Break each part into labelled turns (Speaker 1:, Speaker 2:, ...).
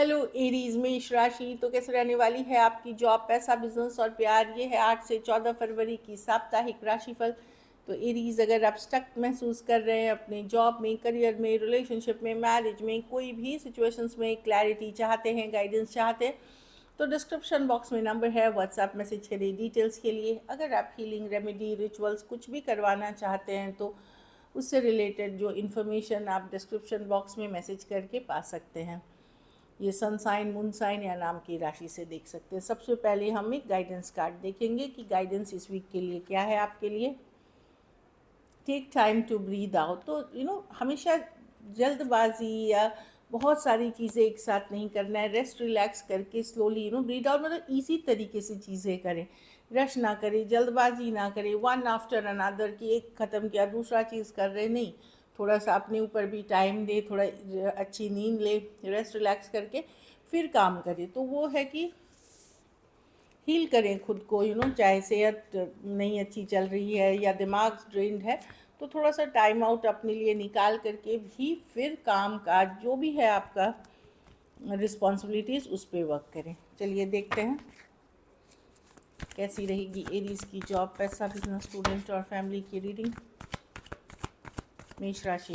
Speaker 1: Hello Aries मेष राशि, तो कैसे रहने वाली है आपकी जॉब, पैसा, बिजनेस और प्यार। ये है 8 से 14 फरवरी की साप्ताहिक राशिफल। तो एरीज, अगर आप स्टक महसूस कर रहे हैं अपने जॉब में, करियर में, रिलेशनशिप में, मैरिज में, कोई भी सिचुएशंस में क्लैरिटी चाहते हैं, गाइडेंस चाहते हैं, तो डिस्क्रिप्शन बॉक्स में नंबर है, व्हाट्सएप मैसेज करिए डिटेल्स के लिए। अगर आप हीलिंग रेमेडी रिचुअल्स कुछ भी करवाना चाहते हैं तो उससे रिलेटेड जो इन्फॉर्मेशन आप डिस्क्रिप्शन बॉक्स में मैसेज करके पा सकते हैं। ये सन साइन, मून साइन या नाम की राशि से देख सकते हैं। सबसे पहले हम एक गाइडेंस कार्ड देखेंगे कि गाइडेंस इस वीक के लिए क्या है आपके लिए। Take time to breathe out. तो हमेशा जल्दबाजी या बहुत सारी चीज़ें एक साथ नहीं करना है। रेस्ट रिलैक्स करके स्लोली ब्रीद आउट, मतलब इसी तरीके से चीज़ें करें। रश ना करें, जल्दबाजी ना करें, वन आफ्टर अनदर कि एक ख़त्म किया दूसरा चीज़ कर रहे, नहीं। थोड़ा सा अपने ऊपर भी टाइम दे, थोड़ा अच्छी नींद ले, रेस्ट रिलैक्स करके फिर काम करें। तो वो है कि हील करें खुद को। चाहे सेहत नहीं अच्छी चल रही है या दिमाग ड्रेन्ड है, तो थोड़ा सा टाइम आउट अपने लिए निकाल करके भी फिर काम काज जो भी है आपका रिस्पॉन्सिबिलिटीज़ उस पर वर्क करें। चलिए देखते हैं कैसी रहेगी एरीज की जॉब, पैसा, बिजनेस, स्टूडेंट और फैमिली की रीडिंग। मेष राशि,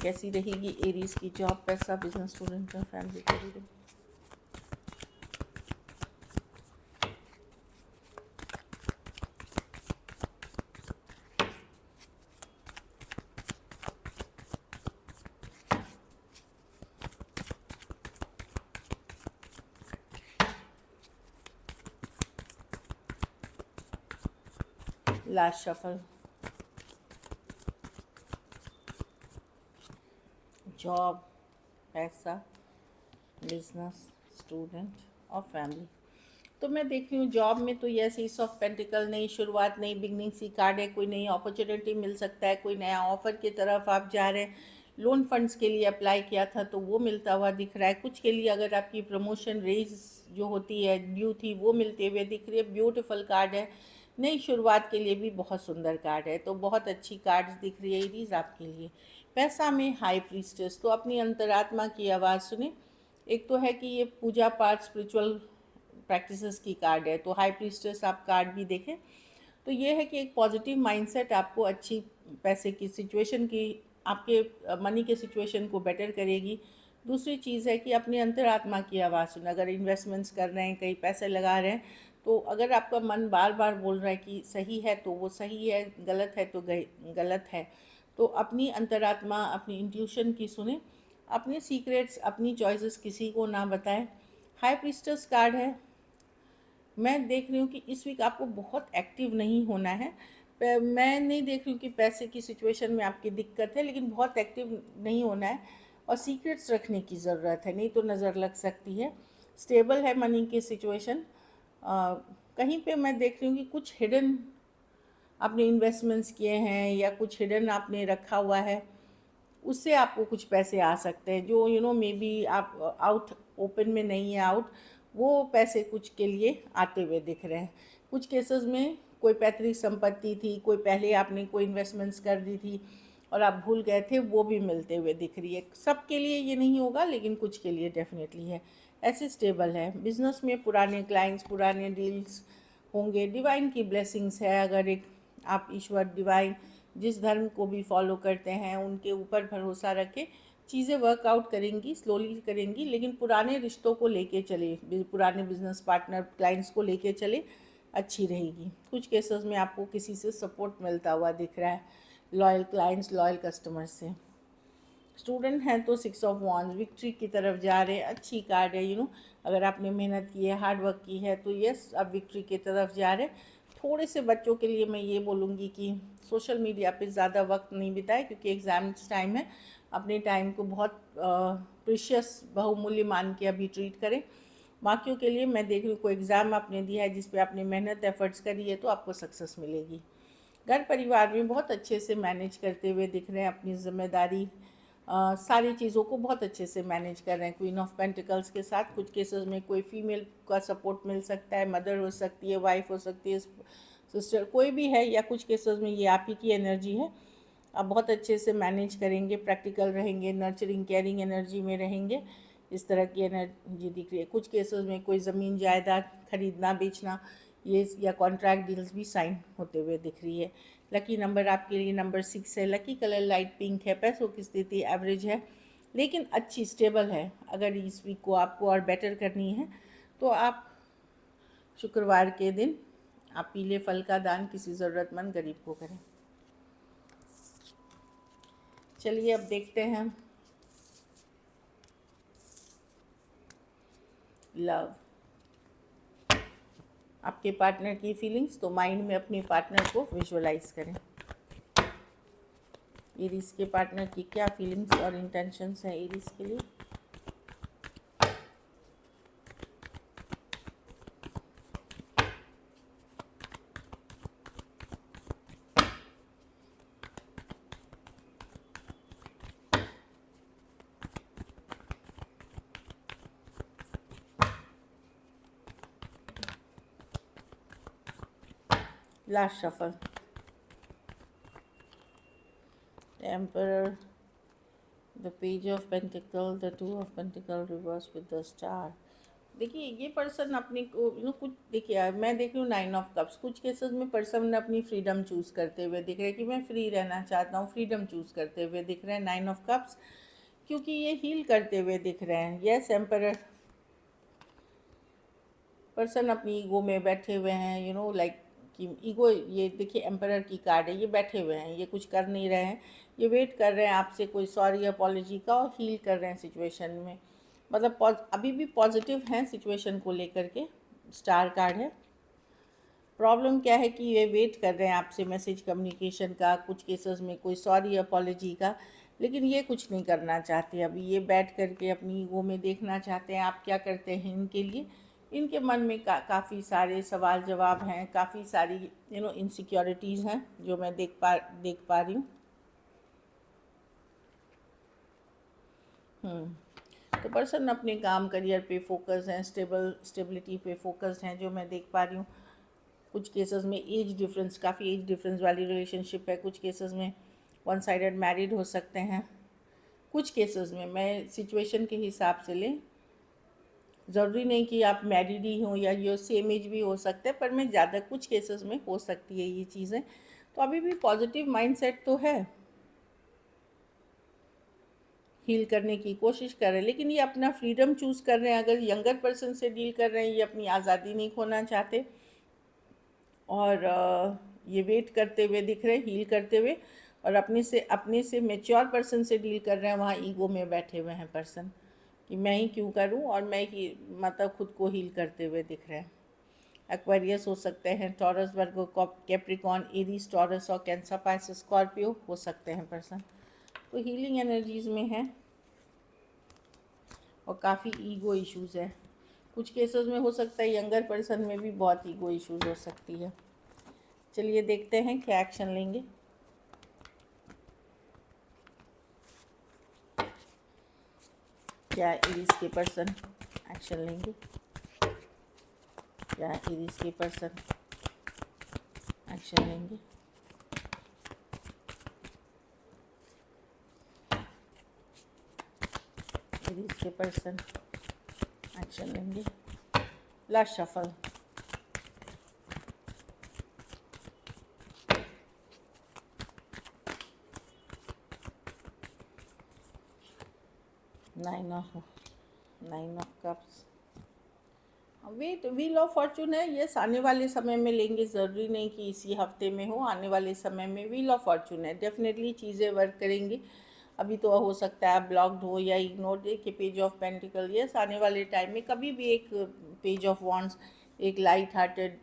Speaker 1: कैसी रहेगी एरीज की जॉब, पैसा, बिजनेस, स्टूडेंट और फैमिली की रीडिंग। Last shuffle. जॉब, पैसा, बिजनेस, स्टूडेंट और फैमिली। तो मैं देख रही हूँ जॉब में तो यस, ईस ऑफ पेंटिकल, नई शुरुआत, नई बिगनिंग सी कार्ड है। कोई नई अपॉर्चुनिटी मिल सकता है, कोई नया ऑफर की तरफ आप जा रहे हैं। लोन फंड्स के लिए अप्लाई किया था तो वो मिलता हुआ दिख रहा है। कुछ के लिए अगर आपकी प्रमोशन रेज जो होती है ड्यू थी वो मिलते हुए दिख रही है। ब्यूटीफुल कार्ड है। नई शुरुआत के लिए भी बहुत सुंदर कार्ड है। तो बहुत अच्छी कार्ड्स दिख रही है एरीज आपके लिए। पैसा में हाई प्रीस्टेस, तो अपनी अंतरात्मा की आवाज़ सुने। एक तो है कि ये पूजा पाठ, स्पिरिचुअल प्रैक्टिसेस की कार्ड है, तो हाई प्रीस्टेस आप कार्ड भी देखें तो ये है कि एक पॉजिटिव माइंडसेट आपको अच्छी पैसे की सिचुएशन की, आपके मनी के सिचुएशन को बेटर करेगी। दूसरी चीज़ है कि अपनी अंतरात्मा की आवाज़ सुन। अगर इन्वेस्टमेंट्स कर रहे हैं, कहीं पैसे लगा रहे हैं, तो अगर आपका मन बार बार बोल रहा है कि सही है तो वो सही है, गलत है तो गलत है, तो अपनी अंतरात्मा, अपनी इंट्यूशन की सुने। अपने सीक्रेट्स, अपनी चॉइसेस किसी को ना बताएं। हाई प्रीस्टेस कार्ड है। मैं देख रही हूँ कि इस वीक आपको बहुत एक्टिव नहीं होना है। मैं नहीं देख रही हूँ कि पैसे की सिचुएशन में आपकी दिक्कत है, लेकिन बहुत एक्टिव नहीं होना है और सीक्रेट्स रखने की ज़रूरत है, नहीं तो नज़र लग सकती है। स्टेबल है मनी की सिचुएशन। कहीं पे मैं देख रही हूँ कि कुछ हिडन आपने इन्वेस्टमेंट्स किए हैं या कुछ हिडन आपने रखा हुआ है, उससे आपको कुछ पैसे आ सकते हैं जो मे बी आप आउट, ओपन में नहीं है आउट, वो पैसे कुछ के लिए आते हुए दिख रहे हैं। कुछ केसेस में कोई पैतृक संपत्ति थी, कोई पहले आपने कोई इन्वेस्टमेंट्स कर दी थी और आप भूल गए थे, वो भी मिलते हुए दिख रही है। सबके लिए ये नहीं होगा लेकिन कुछ के लिए डेफिनेटली है। ऐसे स्टेबल है। बिजनेस में पुराने क्लाइंट्स, पुराने डील्स होंगे। डिवाइन की ब्लेसिंग्स है। अगर एक आप ईश्वर, डिवाइन, जिस धर्म को भी फॉलो करते हैं उनके ऊपर भरोसा रखें, चीज़ें वर्कआउट करेंगी, स्लोली करेंगी, लेकिन पुराने रिश्तों को लेके चले, पुराने बिजनेस पार्टनर, क्लाइंट्स को लेके चले, अच्छी रहेगी। कुछ केसेस में आपको किसी से सपोर्ट मिलता हुआ दिख रहा है, लॉयल क्लाइंट्स, लॉयल कस्टमर्स से। स्टूडेंट हैं तो 6 ऑफ वॉन्ड्स, विक्ट्री की तरफ जा रहे हैं, अच्छी कार्ड है। अगर आपने मेहनत की है, हार्ड वर्क की है, तो यस, आप विक्ट्री की तरफ जा रहे हैं। थोड़े से बच्चों के लिए मैं ये बोलूँगी कि सोशल मीडिया पे ज़्यादा वक्त नहीं बिताए, क्योंकि एग्ज़ाम्स टाइम है। अपने टाइम को बहुत प्रीशियस, बहुमूल्य मान के अभी ट्रीट करें। बाकियों के लिए मैं देख रही हूँ कोई एग्ज़ाम आपने दिया है जिस पे आपने मेहनत, एफर्ट्स करी है, तो आपको सक्सेस मिलेगी। घर परिवार में बहुत अच्छे से मैनेज करते हुए दिख रहे हैं अपनी ज़िम्मेदारी, सारी चीज़ों को बहुत अच्छे से मैनेज कर रहे हैं। क्वीन ऑफ पेंटिकल्स के साथ कुछ केसेस में कोई फीमेल का सपोर्ट मिल सकता है, मदर हो सकती है, वाइफ हो सकती है, सिस्टर, कोई भी है, या कुछ केसेस में ये आप ही की एनर्जी है। आप बहुत अच्छे से मैनेज करेंगे, प्रैक्टिकल रहेंगे, नर्चरिंग केयरिंग एनर्जी में रहेंगे, इस तरह की एनर्जी दिख रही है। कुछ केसेस में कोई ज़मीन जायदाद खरीदना बेचना ये या कॉन्ट्रैक्ट डील्स भी साइन होते हुए दिख रही है। लकी नंबर आपके लिए नंबर 6 है। लकी कलर लाइट पिंक है। पैसों की स्थिति एवरेज है लेकिन अच्छी स्टेबल है। अगर इस वीक को आपको और बेटर करनी है तो आप शुक्रवार के दिन आप पीले फल का दान किसी ज़रूरतमंद गरीब को करें। चलिए अब देखते हैं लव, आपके पार्टनर की फीलिंग्स। तो माइंड में अपने पार्टनर को विजुअलाइज करें। एरीज के पार्टनर की क्या फीलिंग्स और इंटेंशंस हैं एरीज के लिए। Last shuffle, emperor, the page of pentacle, the two of pentacle reverse with the star. देखिए ये पर्सन अपने को कुछ देखिए, मैं देख रही हूँ 9 ऑफ कप्स। कुछ केसेस में पर्सन ने अपनी फ्रीडम चूज़ करते हुए दिख रहे हैं कि मैं फ्री रहना चाहता हूँ, फ्रीडम चूज़ करते हुए दिख रहे हैं 9 ऑफ कप्स, क्योंकि ये हील करते हुए दिख रहे हैं। यस एम्परर, पर्सन अपनी ईगो में बैठे हुए हैं, लाइक कि ईगो, ये देखिए एम्परर की कार्ड है, ये बैठे हुए हैं, ये कुछ कर नहीं रहे हैं, ये वेट कर रहे हैं आपसे कोई सॉरी अपॉलॉजी का और हील कर रहे हैं सिचुएशन में। मतलब अभी भी पॉजिटिव हैं सिचुएशन को लेकर के। स्टार कार्ड है। प्रॉब्लम क्या है कि ये वेट कर रहे हैं आपसे मैसेज कम्युनिकेशन का, कुछ केसेस में कोई सॉरी अपॉलॉजी का, लेकिन ये कुछ नहीं करना चाहते। अभी ये बैठ करके अपनी ईगो में देखना चाहते हैं आप क्या करते हैं इनके लिए। इनके मन में काफ़ी सारे सवाल जवाब हैं, काफ़ी सारी इनसिक्योरिटीज़ हैं जो मैं देख पा रही हूँ। तो पर्सन अपने काम करियर पे फोकस हैं, स्टेबिलिटी पे फोकस्ड हैं जो मैं देख पा रही हूँ। कुछ केसेस में एज डिफरेंस, काफ़ी एज डिफरेंस वाली रिलेशनशिप है। कुछ केसेस में वन साइडेड मैरिड हो सकते हैं। कुछ केसेस में मैं सिचुएशन के हिसाब से लें, ज़रूरी नहीं कि आप मैरिड ही हों या ये सेम एज भी हो सकते हैं, पर मैं ज़्यादा कुछ केसेस में हो सकती है ये चीज़ें। तो अभी भी पॉजिटिव माइंडसेट तो है, हील करने की कोशिश कर रहे हैं, लेकिन ये अपना फ्रीडम चूज़ कर रहे हैं। अगर यंगर पर्सन से डील कर रहे हैं, ये अपनी आज़ादी नहीं खोना चाहते और ये वेट करते हुए दिख रहे हैं, हील करते हुए। और अपने से मेच्योर पर्सन से डील कर रहे हैं, वहाँ ईगो में बैठे हुए हैं पर्सन कि मैं ही क्यों करूँ, और मैं ही मतलब खुद को हील करते हुए दिख रहे हैं। एक्वेरियस हो सकते हैं, टॉरस, वर्गो, कैप्रिकॉन, एरीज, टॉरस और कैंसर, पाइसेस, स्कॉर्पियो हो सकते हैं पर्सन। तो हीलिंग एनर्जीज़ में है और काफ़ी ईगो इश्यूज़ है। कुछ केसेस में हो सकता है यंगर पर्सन में भी बहुत ईगो इश्यूज़ हो सकती है। चलिए देखते हैं क्या एक्शन लेंगे। क्या एरीज के पर्सन एक्शन लेंगे? क्या एरीज के पर्सन एक्शन लेंगे? एरीज के पर्सन एक्शन लेंगे। Last shuffle, nine of cups. Wheel of Fortune है। यस, आने वाले समय में लेंगे, ज़रूरी नहीं कि इसी हफ्ते में हो, आने वाले समय में व्हील ऑफ फॉर्चून है। डेफिनेटली चीज़ें वर्क करेंगी। अभी तो हो सकता है ब्लॉक्ड हो या इग्नोर दे कि पेज ऑफ पेंटिकल। यस, आने वाले टाइम में कभी भी एक पेज ऑफ वॉन्ड्स, एक light hearted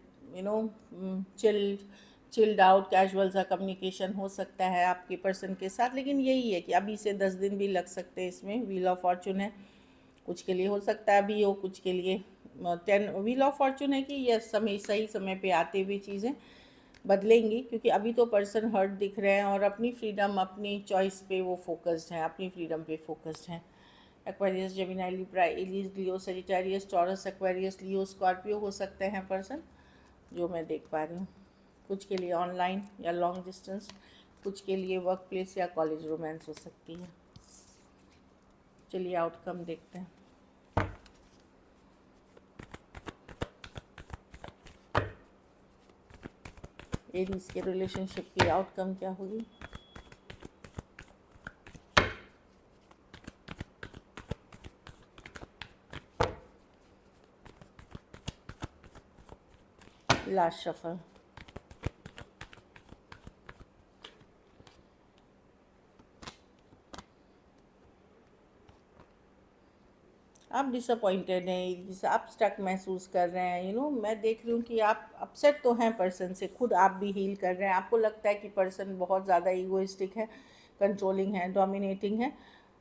Speaker 1: chilled out casual सा कम्युनिकेशन हो सकता है आपके पर्सन के साथ। लेकिन यही है कि अभी से 10 दिन भी लग सकते हैं इसमें। व्हील ऑफ फॉर्चून है, कुछ के लिए हो सकता है अभी हो, कुछ के लिए 10। व्हील ऑफ फॉर्चून है कि यस, सही समय पे आते हुए चीज़ें बदलेंगी, क्योंकि अभी तो पर्सन हर्ट दिख रहे हैं और अपनी फ्रीडम, अपनी चॉइस पे वो फोकस्ड हैं, अपनी फ्रीडम पे फोकस्ड हैं। Aquarius, Gemini, Libra, Aries, Leo, Sagittarius, taurus, Aquarius, Leo, Scorpio हो सकते हैं पर्सन जो मैं देख पा रही हूँ। कुछ के लिए ऑनलाइन या लॉन्ग डिस्टेंस कुछ के लिए वर्क प्लेस या कॉलेज रोमांस हो सकती है। चलिए आउटकम देखते हैं। एरीज के रिलेशनशिप की आउटकम क्या होगी? Last shuffle. आप डिसअपॉइंटेड हैं, जैसे आप स्टक महसूस कर रहे हैं, मैं देख रही हूँ कि आप अपसेट तो हैं पर्सन से, खुद आप भी हील कर रहे हैं। आपको लगता है कि पर्सन बहुत ज़्यादा ईगोइस्टिक है, कंट्रोलिंग है, डोमिनेटिंग है।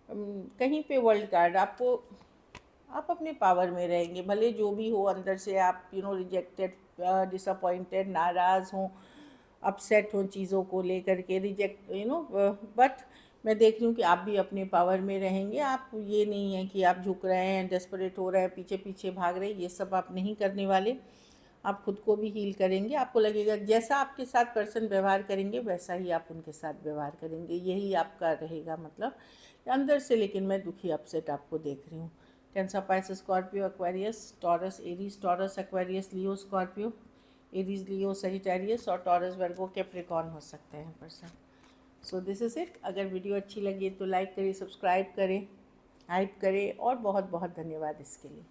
Speaker 1: कहीं पे वर्ल्ड कार्ड आपको, आप अपने पावर में रहेंगे, भले जो भी हो अंदर से आप रिजेक्टेड, डिसअपॉइंटेड, नाराज़ हों, अपसेट हों चीज़ों को लेकर के, रिजेक्ट बट मैं देख रही हूँ कि आप भी अपने पावर में रहेंगे। आप ये नहीं है कि आप झुक रहे हैं, डेस्परेट हो रहे हैं, पीछे पीछे भाग रहे हैं, ये सब आप नहीं करने वाले। आप खुद को भी हील करेंगे। आपको लगेगा जैसा आपके साथ पर्सन व्यवहार करेंगे वैसा ही आप उनके साथ व्यवहार करेंगे, यही आपका रहेगा मतलब अंदर से। लेकिन मैं दुखी अपसेट आपको देख रही हूँ। Cancer, Pisces, Scorpio, Aquarius, Taurus, Aries, Taurus, Aquarius, Leo, Scorpio, Aries, Leo, Sagittarius और टॉरस, वर्गो, कैप्रिकॉर्न हो सकते हैं person. So this is it. अगर वीडियो अच्छी लगी तो लाइक करें, सब्सक्राइब करें, हाइप करें, और बहुत बहुत धन्यवाद इसके लिए।